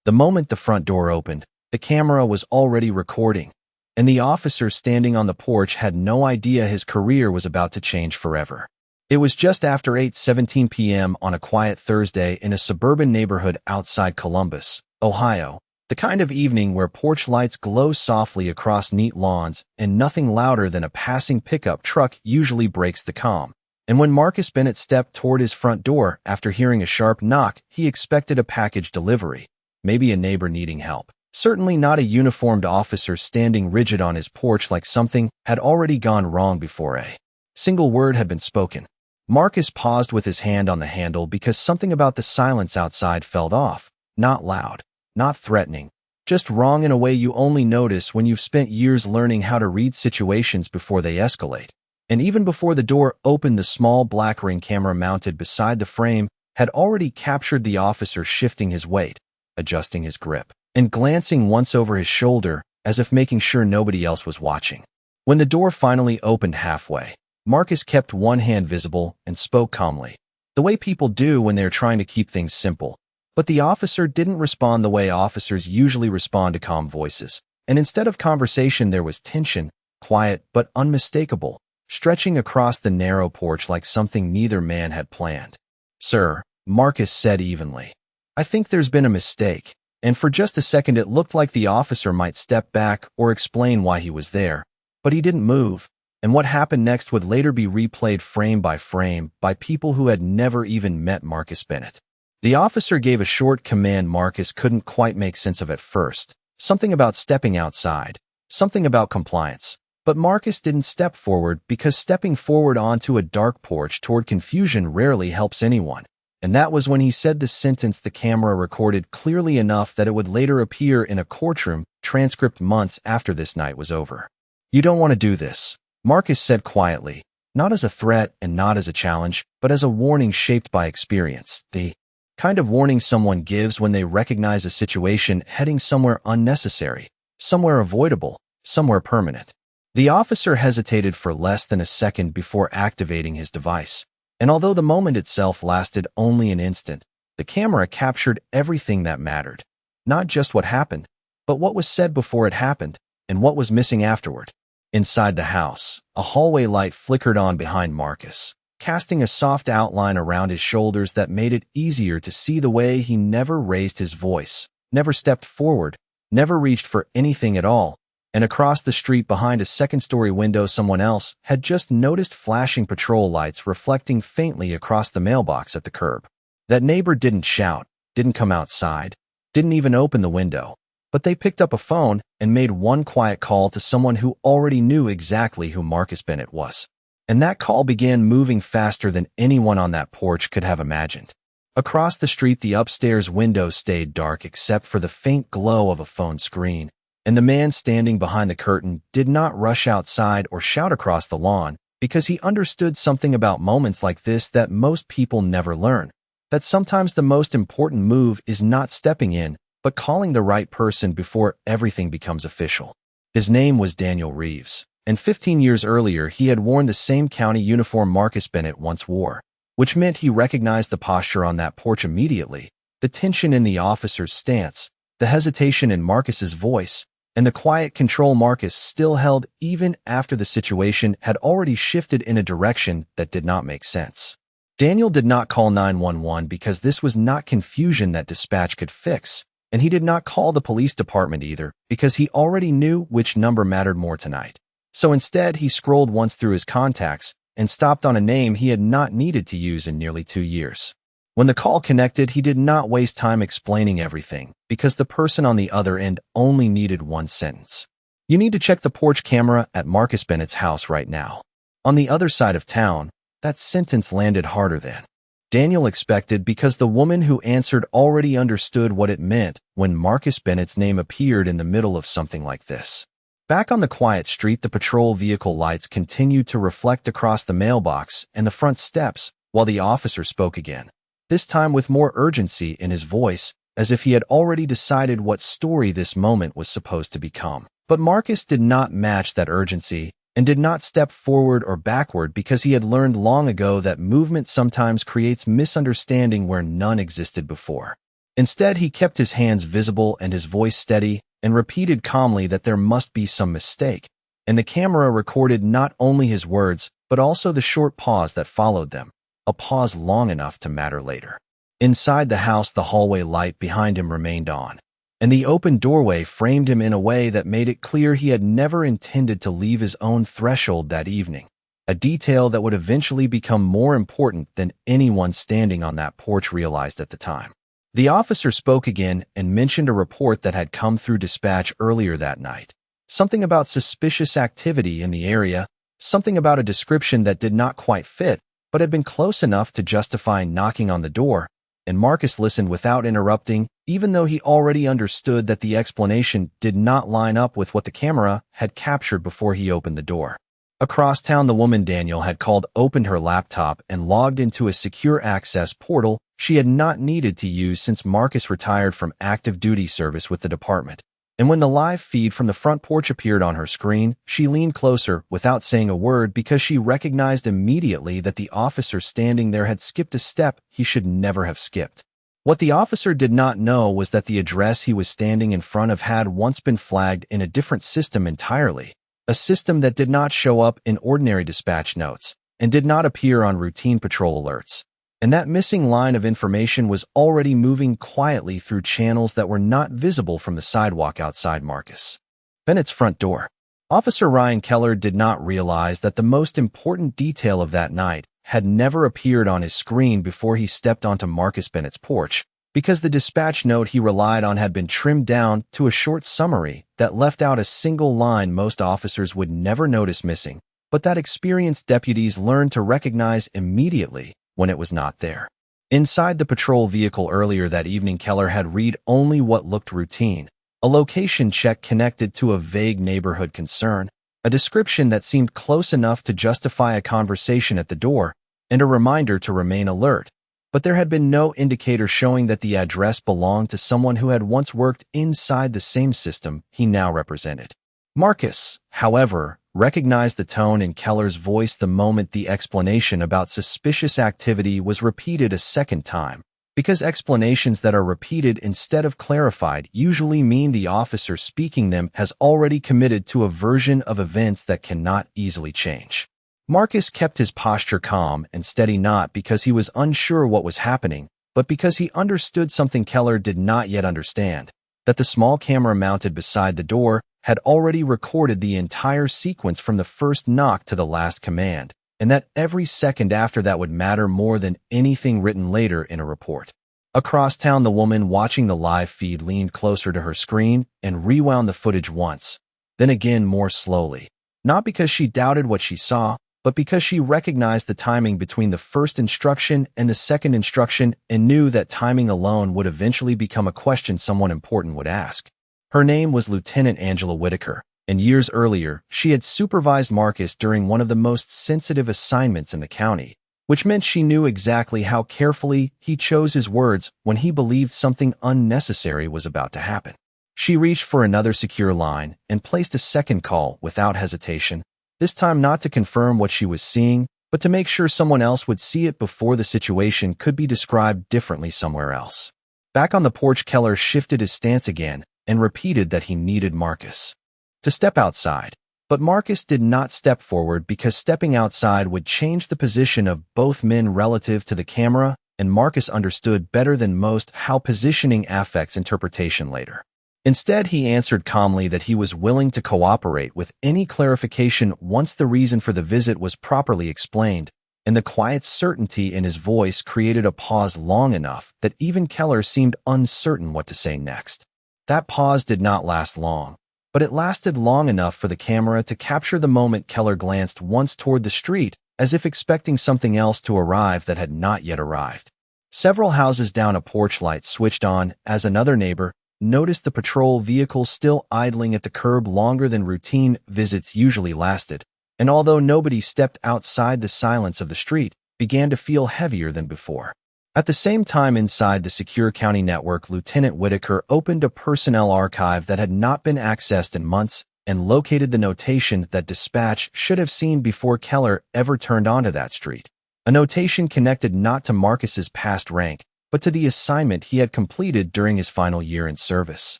The moment the front door opened, the camera was already recording, and the officer standing on the porch had no idea his career was about to change forever. It was just after 8:17 p.m. on a quiet Thursday in a suburban neighborhood outside Columbus, Ohio, the kind of evening where porch lights glow softly across neat lawns and nothing louder than a passing pickup truck usually breaks the calm. And when Marcus Bennett stepped toward his front door after hearing a sharp knock, he expected a package delivery, maybe a neighbor needing help. Certainly not a uniformed officer standing rigid on his porch like something had already gone wrong before a single word had been spoken. Marcus paused with his hand on the handle because something about the silence outside felt off. Not loud, not threatening, just wrong in a way you only notice when you've spent years learning how to read situations before they escalate. And even before the door opened, the small black ring camera mounted beside the frame had already captured the officer shifting his weight, adjusting his grip, and glancing once over his shoulder as if making sure nobody else was watching. When the door finally opened halfway, Marcus kept one hand visible and spoke calmly, the way people do when they're trying to keep things simple. But the officer didn't respond the way officers usually respond to calm voices, and instead of conversation there was tension, quiet but unmistakable, stretching across the narrow porch like something neither man had planned. "Sir," Marcus said evenly, "I think there's been a mistake." And for just a second it looked like the officer might step back or explain why he was there, but he didn't move. And what happened next would later be replayed frame by frame by people who had never even met Marcus Bennett. The officer gave a short command Marcus couldn't quite make sense of at first, something about stepping outside, something about compliance. But Marcus didn't step forward because stepping forward onto a dark porch toward confusion rarely helps anyone. And that was when he said the sentence the camera recorded clearly enough that it would later appear in a courtroom transcript months after this night was over. "You don't want to do this," Marcus said quietly, not as a threat and not as a challenge, but as a warning shaped by experience, the kind of warning someone gives when they recognize a situation heading somewhere unnecessary, somewhere avoidable, somewhere permanent. The officer hesitated for less than a second before activating his device, and although the moment itself lasted only an instant, the camera captured everything that mattered. Not just what happened, but what was said before it happened, and what was missing afterward. Inside the house, a hallway light flickered on behind Marcus, casting a soft outline around his shoulders that made it easier to see the way he never raised his voice, never stepped forward, never reached for anything at all. And across the street behind a second-story window someone else had just noticed flashing patrol lights reflecting faintly across the mailbox at the curb. That neighbor didn't shout, didn't come outside, didn't even open the window, but they picked up a phone and made one quiet call to someone who already knew exactly who Marcus Bennett was. And that call began moving faster than anyone on that porch could have imagined. Across the street, the upstairs window stayed dark except for the faint glow of a phone screen, and the man standing behind the curtain did not rush outside or shout across the lawn because he understood something about moments like this that most people never learn, that sometimes the most important move is not stepping in, but calling the right person before everything becomes official. His name was Daniel Reeves, and 15 years earlier he had worn the same county uniform Marcus Bennett once wore, which meant he recognized the posture on that porch immediately, the tension in the officer's stance, the hesitation in Marcus's voice, and the quiet control Marcus still held even after the situation had already shifted in a direction that did not make sense. Daniel did not call 911 because this was not confusion that dispatch could fix, and he did not call the police department either because he already knew which number mattered more tonight. So instead, he scrolled once through his contacts and stopped on a name he had not needed to use in nearly 2 years. When the call connected, he did not waste time explaining everything because the person on the other end only needed one sentence. "You need to check the porch camera at Marcus Bennett's house right now. On the other side of town." That sentence landed harder than Daniel expected because the woman who answered already understood what it meant when Marcus Bennett's name appeared in the middle of something like this. Back on the quiet street, the patrol vehicle lights continued to reflect across the mailbox and the front steps while the officer spoke again, this time with more urgency in his voice, as if he had already decided what story this moment was supposed to become. But Marcus did not match that urgency and did not step forward or backward because he had learned long ago that movement sometimes creates misunderstanding where none existed before. Instead, he kept his hands visible and his voice steady and repeated calmly that there must be some mistake. And the camera recorded not only his words, but also the short pause that followed them, a pause long enough to matter later. Inside the house, the hallway light behind him remained on, and the open doorway framed him in a way that made it clear he had never intended to leave his own threshold that evening, a detail that would eventually become more important than anyone standing on that porch realized at the time. The officer spoke again and mentioned a report that had come through dispatch earlier that night. Something about suspicious activity in the area, something about a description that did not quite fit, but had been close enough to justify knocking on the door, and Marcus listened without interrupting, even though he already understood that the explanation did not line up with what the camera had captured before he opened the door. Across town, the woman Daniel had called opened her laptop and logged into a secure access portal she had not needed to use since Marcus retired from active duty service with the department. And when the live feed from the front porch appeared on her screen, she leaned closer without saying a word because she recognized immediately that the officer standing there had skipped a step he should never have skipped. What the officer did not know was that the address he was standing in front of had once been flagged in a different system entirely, a system that did not show up in ordinary dispatch notes and did not appear on routine patrol alerts. And that missing line of information was already moving quietly through channels that were not visible from the sidewalk outside Marcus Bennett's front door. Officer Ryan Keller did not realize that the most important detail of that night had never appeared on his screen before he stepped onto Marcus Bennett's porch, because the dispatch note he relied on had been trimmed down to a short summary that left out a single line most officers would never notice missing, but that experienced deputies learned to recognize immediately when it was not there. Inside the patrol vehicle earlier that evening, Keller had read only what looked routine, a location check connected to a vague neighborhood concern, a description that seemed close enough to justify a conversation at the door, and a reminder to remain alert. But there had been no indicator showing that the address belonged to someone who had once worked inside the same system he now represented. Marcus, however, recognized the tone in Keller's voice the moment the explanation about suspicious activity was repeated a second time, because explanations that are repeated instead of clarified usually mean the officer speaking them has already committed to a version of events that cannot easily change. Marcus kept his posture calm and steady, not because he was unsure what was happening, but because he understood something Keller did not yet understand, that the small camera mounted beside the door had already recorded the entire sequence from the first knock to the last command, and that every second after that would matter more than anything written later in a report. Across town, the woman watching the live feed leaned closer to her screen and rewound the footage once, then again more slowly, not because she doubted what she saw, but because she recognized the timing between the first instruction and the second instruction and knew that timing alone would eventually become a question someone important would ask. Her name was Lieutenant Angela Whitaker, and years earlier, she had supervised Marcus during one of the most sensitive assignments in the county, which meant she knew exactly how carefully he chose his words when he believed something unnecessary was about to happen. She reached for another secure line and placed a second call without hesitation, this time not to confirm what she was seeing, but to make sure someone else would see it before the situation could be described differently somewhere else. Back on the porch, Keller shifted his stance again and repeated that he needed Marcus to step outside. But Marcus did not step forward because stepping outside would change the position of both men relative to the camera, and Marcus understood better than most how positioning affects interpretation later. Instead, he answered calmly that he was willing to cooperate with any clarification once the reason for the visit was properly explained, and the quiet certainty in his voice created a pause long enough that even Keller seemed uncertain what to say next. That pause did not last long, but it lasted long enough for the camera to capture the moment Keller glanced once toward the street, as if expecting something else to arrive that had not yet arrived. Several houses down, a porch light switched on as another neighbor noticed the patrol vehicle still idling at the curb longer than routine visits usually lasted, and although nobody stepped outside, the silence of the street began to feel heavier than before. At the same time, inside the secure county network, Lieutenant Whitaker opened a personnel archive that had not been accessed in months and located the notation that dispatch should have seen before Keller ever turned onto that street. A notation connected not to Marcus's past rank, but to the assignment he had completed during his final year in service.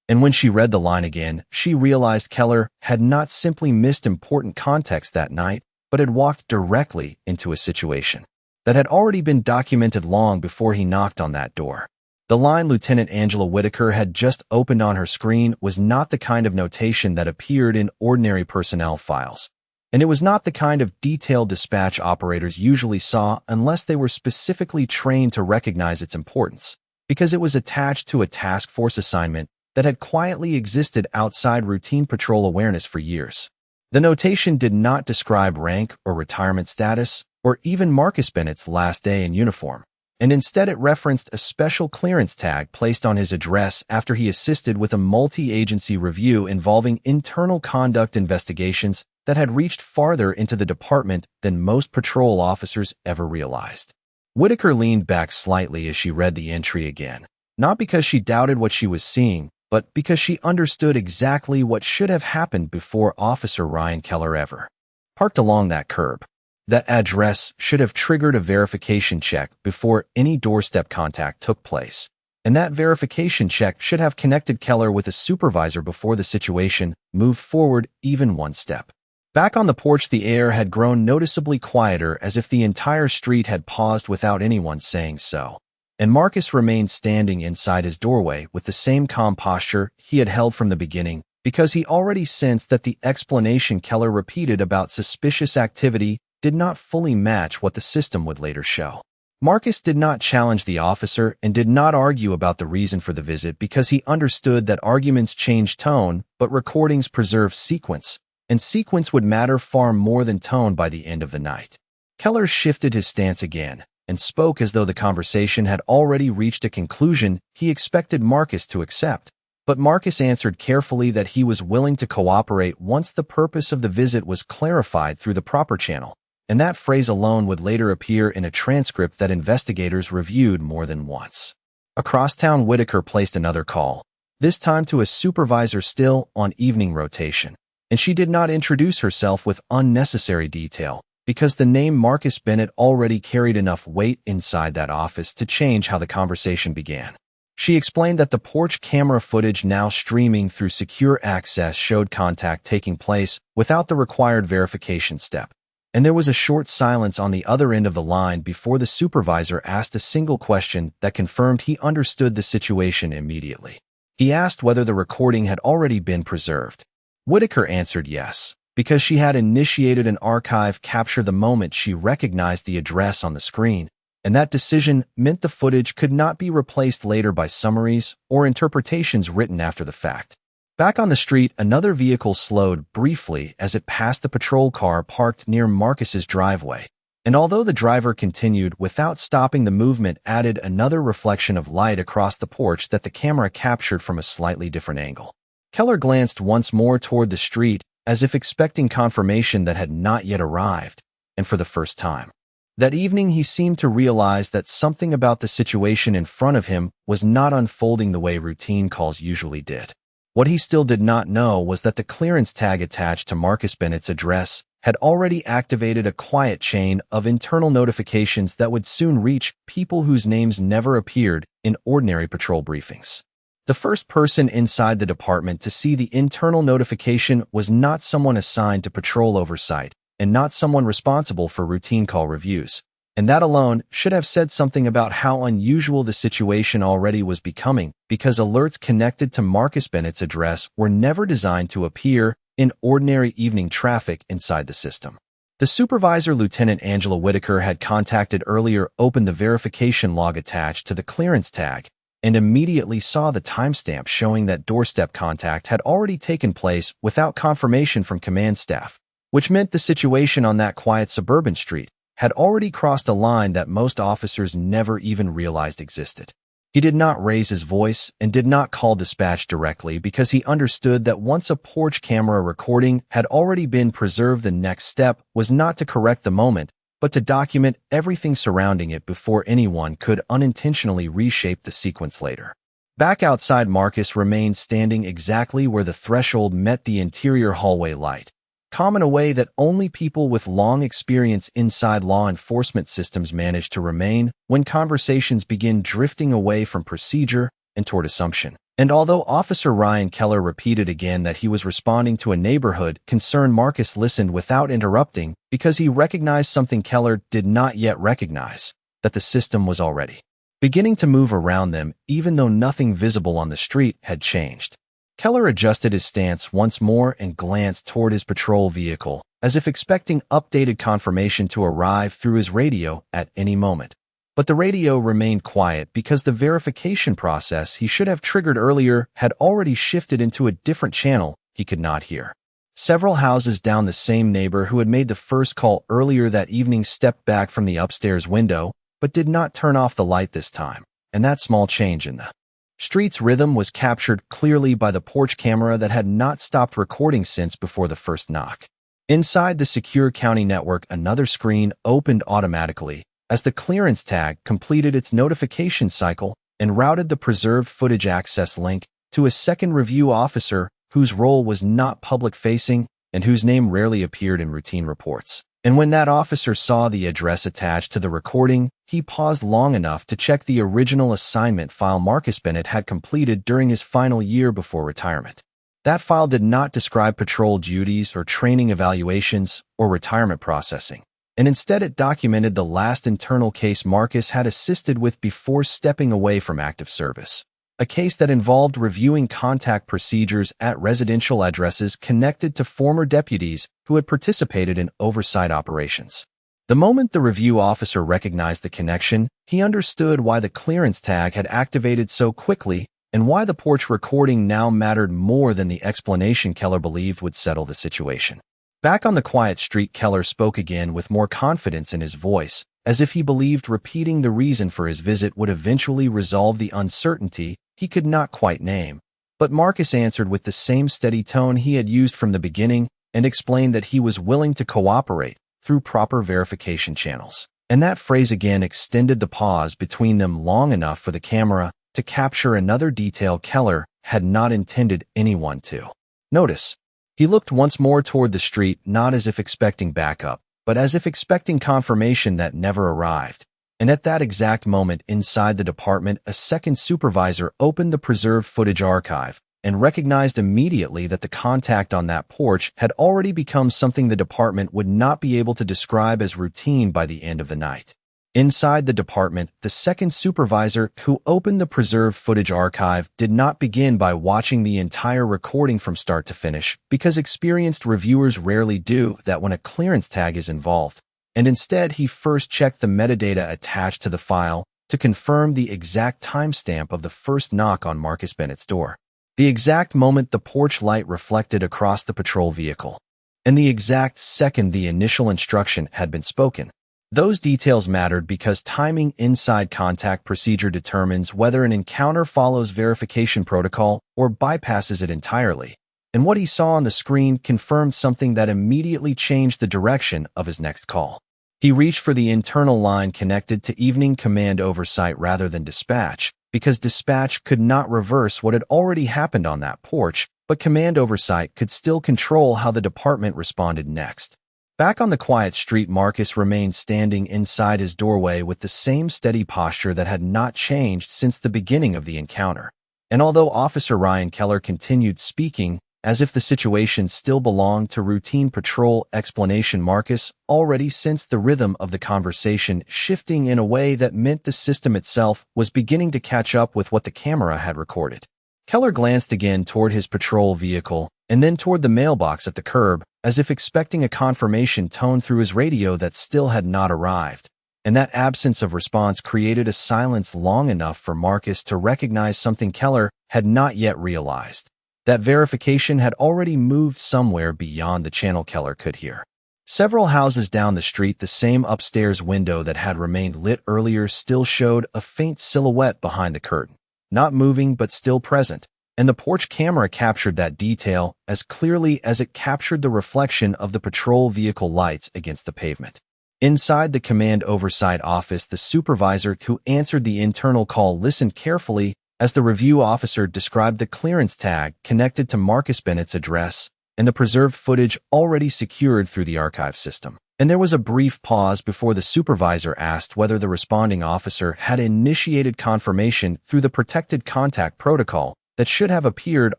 And when she read the line again, she realized Keller had not simply missed important context that night, but had walked directly into a situation that had already been documented long before he knocked on that door. The line Lieutenant Angela Whitaker had just opened on her screen was not the kind of notation that appeared in ordinary personnel files, and it was not the kind of detailed dispatch operators usually saw unless they were specifically trained to recognize its importance, because it was attached to a task force assignment that had quietly existed outside routine patrol awareness for years. The notation did not describe rank or retirement status, or even Marcus Bennett's last day in uniform, and instead it referenced a special clearance tag placed on his address after he assisted with a multi-agency review involving internal conduct investigations that had reached farther into the department than most patrol officers ever realized. Whitaker leaned back slightly as she read the entry again, not because she doubted what she was seeing, but because she understood exactly what should have happened before Officer Ryan Keller ever parked along that curb. That address should have triggered a verification check before any doorstep contact took place, and that verification check should have connected Keller with a supervisor before the situation moved forward even one step. Back on the porch, the air had grown noticeably quieter, as if the entire street had paused without anyone saying so. And Marcus remained standing inside his doorway with the same calm posture he had held from the beginning, because he already sensed that the explanation Keller repeated about suspicious activity did not fully match what the system would later show. Marcus did not challenge the officer and did not argue about the reason for the visit, because he understood that arguments change tone, but recordings preserve sequence, and sequence would matter far more than tone by the end of the night. Keller shifted his stance again and spoke as though the conversation had already reached a conclusion he expected Marcus to accept. But Marcus answered carefully that he was willing to cooperate once the purpose of the visit was clarified through the proper channel, and that phrase alone would later appear in a transcript that investigators reviewed more than once. Across town, Whitaker placed another call, this time to a supervisor still on evening rotation, and she did not introduce herself with unnecessary detail, because the name Marcus Bennett already carried enough weight inside that office to change how the conversation began. She explained that the porch camera footage now streaming through secure access showed contact taking place without the required verification step, and there was a short silence on the other end of the line before the supervisor asked a single question that confirmed he understood the situation immediately. He asked whether the recording had already been preserved. Whitaker answered yes, because she had initiated an archive capture the moment she recognized the address on the screen, and that decision meant the footage could not be replaced later by summaries or interpretations written after the fact. Back on the street, another vehicle slowed briefly as it passed the patrol car parked near Marcus's driveway, and although the driver continued without stopping, the movement added another reflection of light across the porch that the camera captured from a slightly different angle. Keller glanced once more toward the street, as if expecting confirmation that had not yet arrived, and for the first time that evening he seemed to realize that something about the situation in front of him was not unfolding the way routine calls usually did. What he still did not know was that the clearance tag attached to Marcus Bennett's address had already activated a quiet chain of internal notifications that would soon reach people whose names never appeared in ordinary patrol briefings. The first person inside the department to see the internal notification was not someone assigned to patrol oversight, and not someone responsible for routine call reviews, and that alone should have said something about how unusual the situation already was becoming, because alerts connected to Marcus Bennett's address were never designed to appear in ordinary evening traffic inside the system. The supervisor, Lieutenant Angela Whitaker, had contacted earlier, opened the verification log attached to the clearance tag, and immediately saw the timestamp showing that doorstep contact had already taken place without confirmation from command staff, which meant the situation on that quiet suburban street had already crossed a line that most officers never even realized existed. He did not raise his voice and did not call dispatch directly, because he understood that once a porch camera recording had already been preserved, the next step was not to correct the moment, but to document everything surrounding it before anyone could unintentionally reshape the sequence later. Back outside, Marcus remained standing exactly where the threshold met the interior hallway light, calm in a way that only people with long experience inside law enforcement systems manage to remain when conversations begin drifting away from procedure and toward assumption. And although Officer Ryan Keller repeated again that he was responding to a neighborhood concern, Marcus listened without interrupting because he recognized something Keller did not yet recognize, that the system was already beginning to move around them even though nothing visible on the street had changed. Keller adjusted his stance once more and glanced toward his patrol vehicle, as if expecting updated confirmation to arrive through his radio at any moment. But the radio remained quiet because the verification process he should have triggered earlier had already shifted into a different channel he could not hear. Several houses down, the same neighbor who had made the first call earlier that evening stepped back from the upstairs window, but did not turn off the light this time, and that small change in the street's rhythm was captured clearly by the porch camera that had not stopped recording since before the first knock. Inside the secure county network, another screen opened automatically as the clearance tag completed its notification cycle and routed the preserved footage access link to a second review officer whose role was not public-facing and whose name rarely appeared in routine reports. And when that officer saw the address attached to the recording, he paused long enough to check the original assignment file Marcus Bennett had completed during his final year before retirement. That file did not describe patrol duties or training evaluations or retirement processing, and instead it documented the last internal case Marcus had assisted with before stepping away from active service. A case that involved reviewing contact procedures at residential addresses connected to former deputies who had participated in oversight operations. The moment the review officer recognized the connection, he understood why the clearance tag had activated so quickly and why the porch recording now mattered more than the explanation Keller believed would settle the situation. Back on the quiet street, Keller spoke again with more confidence in his voice, as if he believed repeating the reason for his visit would eventually resolve the uncertainty he could not quite name. But Marcus answered with the same steady tone he had used from the beginning and explained that he was willing to cooperate through proper verification channels. And that phrase again extended the pause between them long enough for the camera to capture another detail Keller had not intended anyone to notice. He looked once more toward the street, not as if expecting backup, but as if expecting confirmation that never arrived. And at that exact moment inside the department, a second supervisor opened the preserved footage archive and recognized immediately that the contact on that porch had already become something the department would not be able to describe as routine by the end of the night. Inside the department, the second supervisor who opened the preserved footage archive did not begin by watching the entire recording from start to finish, because experienced reviewers rarely do that when a clearance tag is involved. And instead, he first checked the metadata attached to the file to confirm the exact timestamp of the first knock on Marcus Bennett's door, the exact moment the porch light reflected across the patrol vehicle, and the exact second the initial instruction had been spoken. Those details mattered because timing inside contact procedure determines whether an encounter follows verification protocol or bypasses it entirely. And what he saw on the screen confirmed something that immediately changed the direction of his next call. He reached for the internal line connected to evening command oversight rather than dispatch, because dispatch could not reverse what had already happened on that porch, but command oversight could still control how the department responded next. Back on the quiet street, Marcus remained standing inside his doorway with the same steady posture that had not changed since the beginning of the encounter. And although Officer Ryan Keller continued speaking, as if the situation still belonged to routine patrol explanation, Marcus already sensed the rhythm of the conversation shifting in a way that meant the system itself was beginning to catch up with what the camera had recorded. Keller glanced again toward his patrol vehicle and then toward the mailbox at the curb, as if expecting a confirmation tone through his radio that still had not arrived. And that absence of response created a silence long enough for Marcus to recognize something Keller had not yet realized. That verification had already moved somewhere beyond the channel Keller could hear. Several houses down the street, the same upstairs window that had remained lit earlier still showed a faint silhouette behind the curtain, not moving but still present, and the porch camera captured that detail as clearly as it captured the reflection of the patrol vehicle lights against the pavement. Inside the command oversight office, the supervisor who answered the internal call listened carefully as the review officer described the clearance tag connected to Marcus Bennett's address and the preserved footage already secured through the archive system. And there was a brief pause before the supervisor asked whether the responding officer had initiated confirmation through the protected contact protocol that should have appeared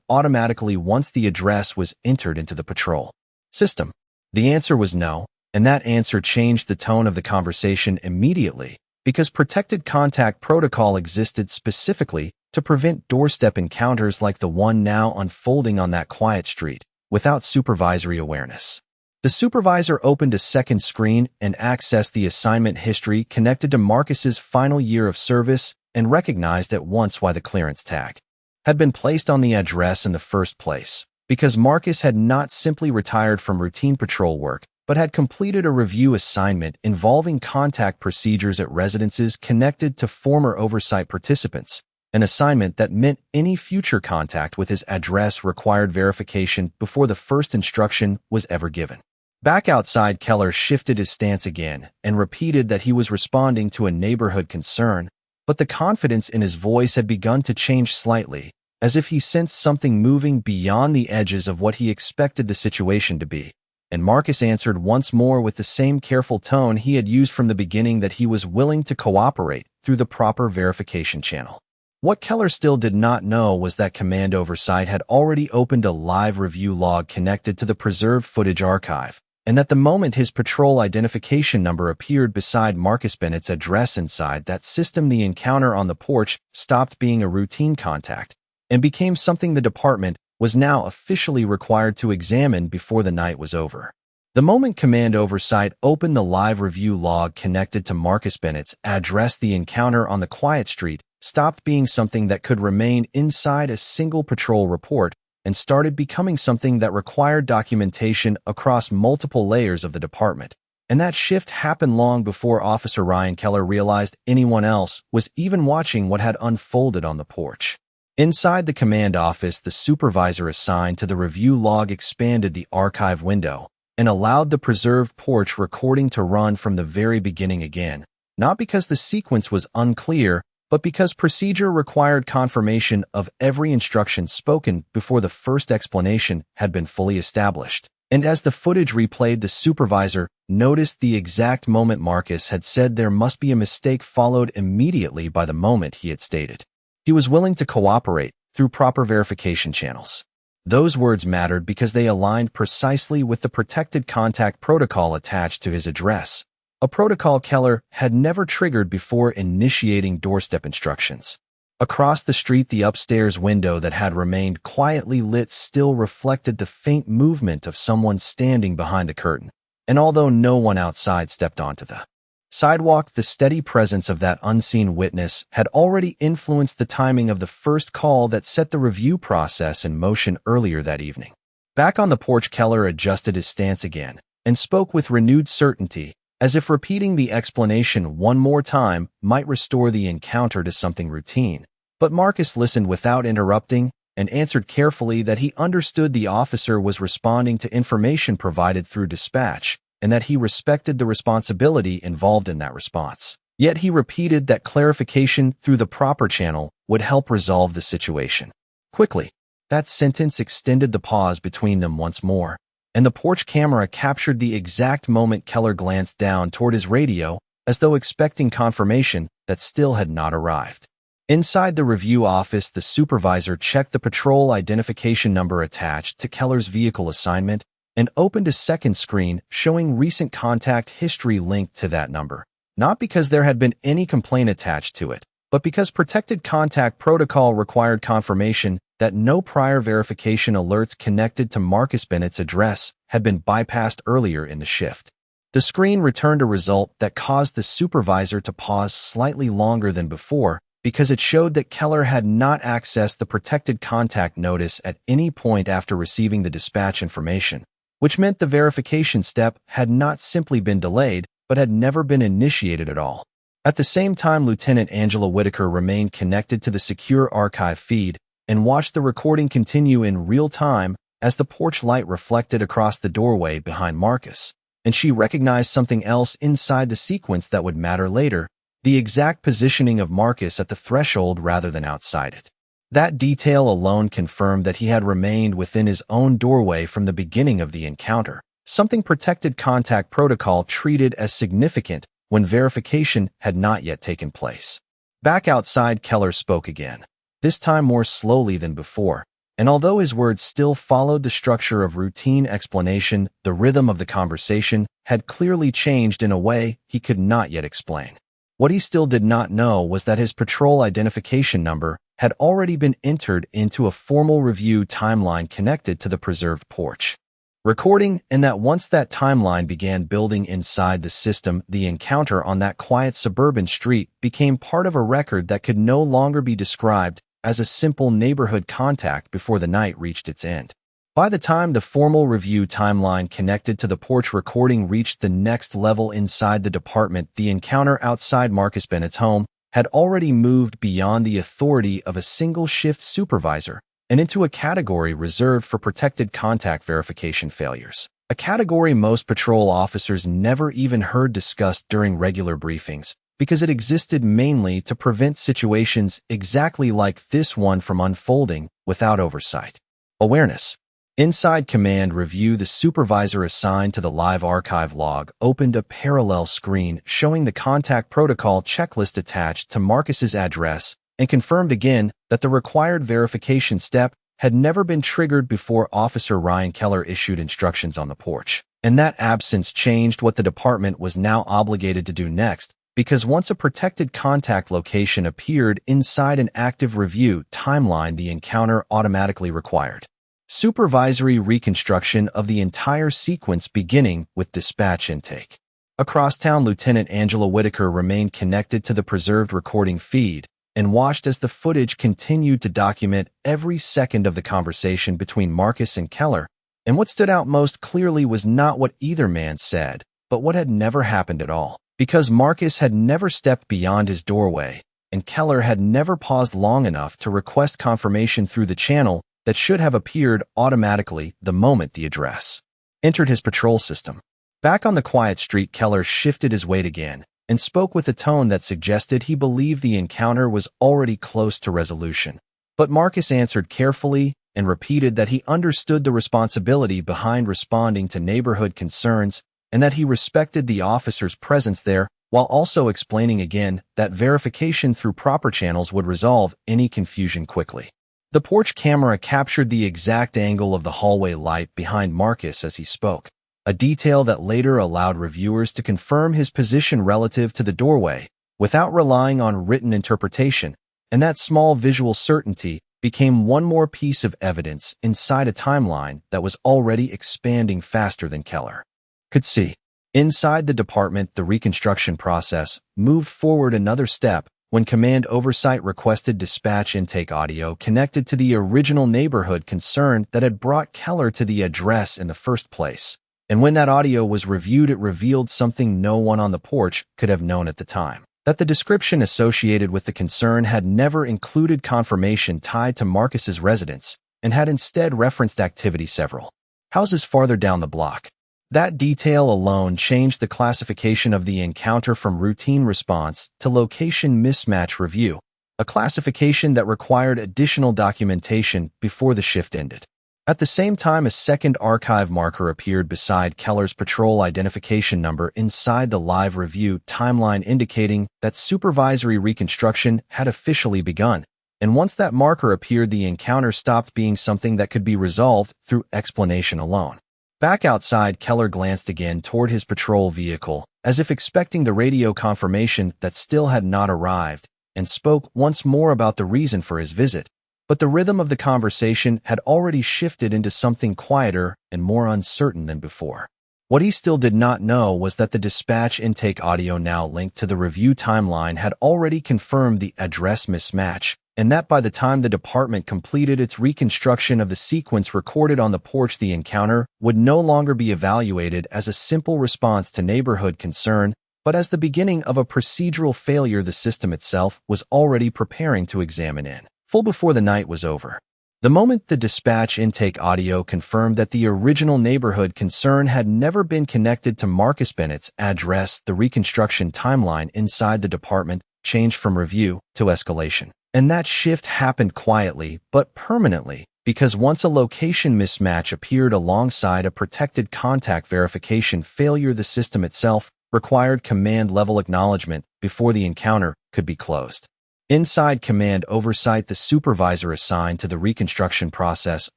automatically once the address was entered into the patrol system. The answer was no, and that answer changed the tone of the conversation immediately, because protected contact protocol existed specifically to prevent doorstep encounters like the one now unfolding on that quiet street, without supervisory awareness. The supervisor opened a second screen and accessed the assignment history connected to Marcus's final year of service and recognized at once why the clearance tag had been placed on the address in the first place, because Marcus had not simply retired from routine patrol work, but had completed a review assignment involving contact procedures at residences connected to former oversight participants, an assignment that meant any future contact with his address required verification before the first instruction was ever given. Back outside, Keller shifted his stance again and repeated that he was responding to a neighborhood concern, but the confidence in his voice had begun to change slightly, as if he sensed something moving beyond the edges of what he expected the situation to be. And Marcus answered once more with the same careful tone he had used from the beginning, that he was willing to cooperate through the proper verification channel. What Keller still did not know was that Command Oversight had already opened a live review log connected to the preserved footage archive, and that the moment his patrol identification number appeared beside Marcus Bennett's address inside that system, the encounter on the porch stopped being a routine contact and became something the department was now officially required to examine before the night was over. The moment Command Oversight opened the live review log connected to Marcus Bennett's address, the encounter on the quiet street stopped being something that could remain inside a single patrol report and started becoming something that required documentation across multiple layers of the department. And that shift happened long before Officer Ryan Keller realized anyone else was even watching what had unfolded on the porch. Inside the command office, the supervisor assigned to the review log expanded the archive window and allowed the preserved porch recording to run from the very beginning again, not because the sequence was unclear, but because procedure required confirmation of every instruction spoken before the first explanation had been fully established. And as the footage replayed, the supervisor noticed the exact moment Marcus had said there must be a mistake, followed immediately by the moment he had stated he was willing to cooperate through proper verification channels. Those words mattered because they aligned precisely with the protected contact protocol attached to his address, a protocol Keller had never triggered before initiating doorstep instructions. Across the street, the upstairs window that had remained quietly lit still reflected the faint movement of someone standing behind the curtain, and although no one outside stepped onto the sidewalk, the steady presence of that unseen witness had already influenced the timing of the first call that set the review process in motion earlier that evening. Back on the porch, Keller adjusted his stance again and spoke with renewed certainty, as if repeating the explanation one more time might restore the encounter to something routine. But Marcus listened without interrupting and answered carefully that he understood the officer was responding to information provided through dispatch, and that he respected the responsibility involved in that response. Yet he repeated that clarification through the proper channel would help resolve the situation quickly. That sentence extended the pause between them once more, and the porch camera captured the exact moment Keller glanced down toward his radio, as though expecting confirmation that still had not arrived. Inside the review office, the supervisor checked the patrol identification number attached to Keller's vehicle assignment and opened a second screen showing recent contact history linked to that number, not because there had been any complaint attached to it, but because protected contact protocol required confirmation that no prior verification alerts connected to Marcus Bennett's address had been bypassed earlier in the shift. The screen returned a result that caused the supervisor to pause slightly longer than before, because it showed that Keller had not accessed the protected contact notice at any point after receiving the dispatch information, which meant the verification step had not simply been delayed, but had never been initiated at all. At the same time, Lieutenant Angela Whitaker remained connected to the secure archive feed and watched the recording continue in real time as the porch light reflected across the doorway behind Marcus, and she recognized something else inside the sequence that would matter later: the exact positioning of Marcus at the threshold rather than outside it. That detail alone confirmed that he had remained within his own doorway from the beginning of the encounter, something protected contact protocol treated as significant when verification had not yet taken place. Back outside, Keller spoke again, this time more slowly than before, and although his words still followed the structure of routine explanation, the rhythm of the conversation had clearly changed in a way he could not yet explain. What he still did not know was that his patrol identification number had already been entered into a formal review timeline connected to the preserved porch recording, and that once that timeline began building inside the system, the encounter on that quiet suburban street became part of a record that could no longer be described as a simple neighborhood contact before the night reached its end. By the time the formal review timeline connected to the porch recording reached the next level inside the department, the encounter outside Marcus Bennett's home had already moved beyond the authority of a single-shift supervisor and into a category reserved for protected contact verification failures, a category most patrol officers never even heard discussed during regular briefings because it existed mainly to prevent situations exactly like this one from unfolding without oversight. Awareness. Inside Command Review, the supervisor assigned to the live archive log opened a parallel screen showing the contact protocol checklist attached to Marcus's address and confirmed again that the required verification step had never been triggered before Officer Ryan Keller issued instructions on the porch. And that absence changed what the department was now obligated to do next, because once a protected contact location appeared inside an active review timeline, the encounter automatically required supervisory reconstruction of the entire sequence, beginning with dispatch intake. Across town, Lieutenant Angela Whitaker remained connected to the preserved recording feed and watched as the footage continued to document every second of the conversation between Marcus and Keller. And what stood out most clearly was not what either man said, but what had never happened at all. Because Marcus had never stepped beyond his doorway, and Keller had never paused long enough to request confirmation through the channel that should have appeared automatically the moment the address entered his patrol system. Back on the quiet street, Keller shifted his weight again and spoke with a tone that suggested he believed the encounter was already close to resolution. But Marcus answered carefully and repeated that he understood the responsibility behind responding to neighborhood concerns and that he respected the officer's presence there, while also explaining again that verification through proper channels would resolve any confusion quickly. The porch camera captured the exact angle of the hallway light behind Marcus as he spoke, a detail that later allowed reviewers to confirm his position relative to the doorway without relying on written interpretation, and that small visual certainty became one more piece of evidence inside a timeline that was already expanding faster than Keller could see. Inside the department, the reconstruction process moved forward another step when Command Oversight requested dispatch intake audio connected to the original neighborhood concern that had brought Keller to the address in the first place. And when that audio was reviewed, it revealed something no one on the porch could have known at the time: that the description associated with the concern had never included confirmation tied to Marcus's residence and had instead referenced activity several houses farther down the block. That detail alone changed the classification of the encounter from routine response to location mismatch review, a classification that required additional documentation before the shift ended. At the same time, a second archive marker appeared beside Keller's patrol identification number inside the live review timeline, indicating that supervisory reconstruction had officially begun. And once that marker appeared, the encounter stopped being something that could be resolved through explanation alone. Back outside, Keller glanced again toward his patrol vehicle, as if expecting the radio confirmation that still had not arrived, and spoke once more about the reason for his visit. But the rhythm of the conversation had already shifted into something quieter and more uncertain than before. What he still did not know was that the dispatch intake audio now linked to the review timeline had already confirmed the address mismatch, and that by the time the department completed its reconstruction of the sequence recorded on the porch, the encounter would no longer be evaluated as a simple response to neighborhood concern, but as the beginning of a procedural failure the system itself was already preparing to examine in full before the night was over. The moment the dispatch intake audio confirmed that the original neighborhood concern had never been connected to Marcus Bennett's address, the reconstruction timeline inside the department changed from review to escalation. And that shift happened quietly, but permanently, because once a location mismatch appeared alongside a protected contact verification failure, the system itself required command-level acknowledgement before the encounter could be closed. Inside command oversight, the supervisor assigned to the reconstruction process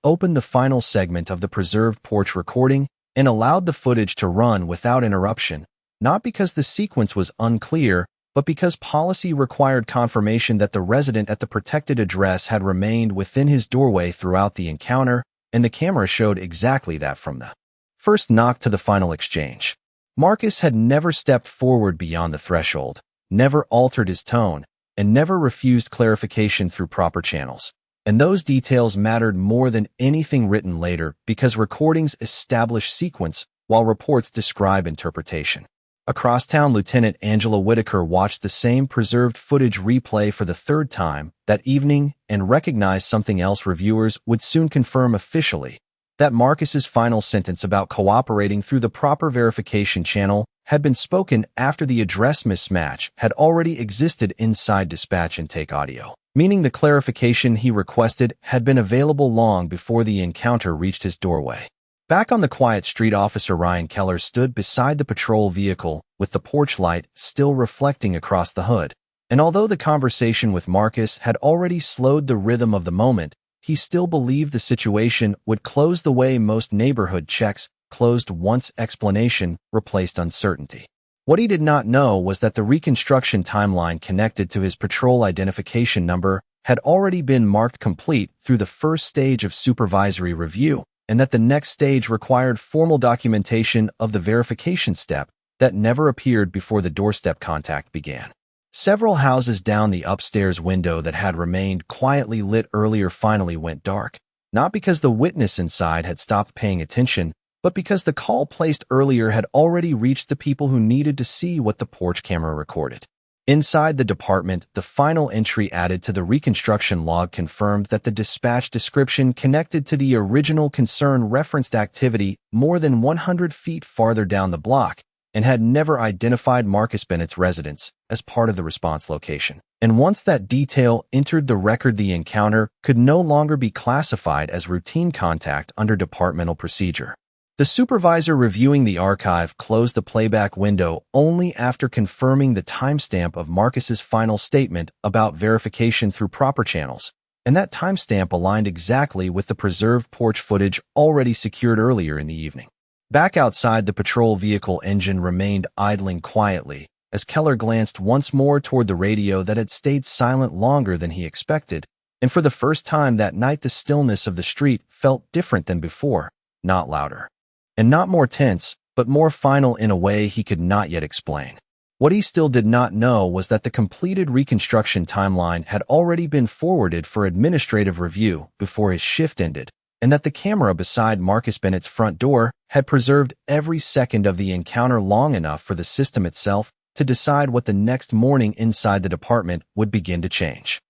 opened the final segment of the preserved porch recording and allowed the footage to run without interruption, not because the sequence was unclear, but because policy required confirmation that the resident at the protected address had remained within his doorway throughout the encounter, and the camera showed exactly that from the first knock to the final exchange. Marcus had never stepped forward beyond the threshold, never altered his tone, and never refused clarification through proper channels. And those details mattered more than anything written later because recordings establish sequence while reports describe interpretation. Across town, Lieutenant Angela Whitaker watched the same preserved footage replay for the third time that evening and recognized something else reviewers would soon confirm officially, that Marcus's final sentence about cooperating through the proper verification channel had been spoken after the address mismatch had already existed inside dispatch intake audio, meaning the clarification he requested had been available long before the encounter reached his doorway. Back on the quiet street, Officer Ryan Keller stood beside the patrol vehicle with the porch light still reflecting across the hood. And although the conversation with Marcus had already slowed the rhythm of the moment, he still believed the situation would close the way most neighborhood checks closed once explanation replaced uncertainty. What he did not know was that the reconstruction timeline connected to his patrol identification number had already been marked complete through the first stage of supervisory review, and that the next stage required formal documentation of the verification step that never appeared before the doorstep contact began. Several houses down the upstairs window that had remained quietly lit earlier finally went dark, not because the witness inside had stopped paying attention, but because the call placed earlier had already reached the people who needed to see what the porch camera recorded. Inside the department, the final entry added to the reconstruction log confirmed that the dispatch description connected to the original concern referenced activity more than 100 feet farther down the block and had never identified Marcus Bennett's residence as part of the response location. And once that detail entered the record, the encounter could no longer be classified as routine contact under departmental procedure. The supervisor reviewing the archive closed the playback window only after confirming the timestamp of Marcus's final statement about verification through proper channels, and that timestamp aligned exactly with the preserved porch footage already secured earlier in the evening. Back outside, the patrol vehicle engine remained idling quietly as Keller glanced once more toward the radio that had stayed silent longer than he expected, and for the first time that night the stillness of the street felt different than before, not louder. And not more tense, but more final in a way he could not yet explain. What he still did not know was that the completed reconstruction timeline had already been forwarded for administrative review before his shift ended, and that the camera beside Marcus Bennett's front door had preserved every second of the encounter long enough for the system itself to decide what the next morning inside the department would begin to change.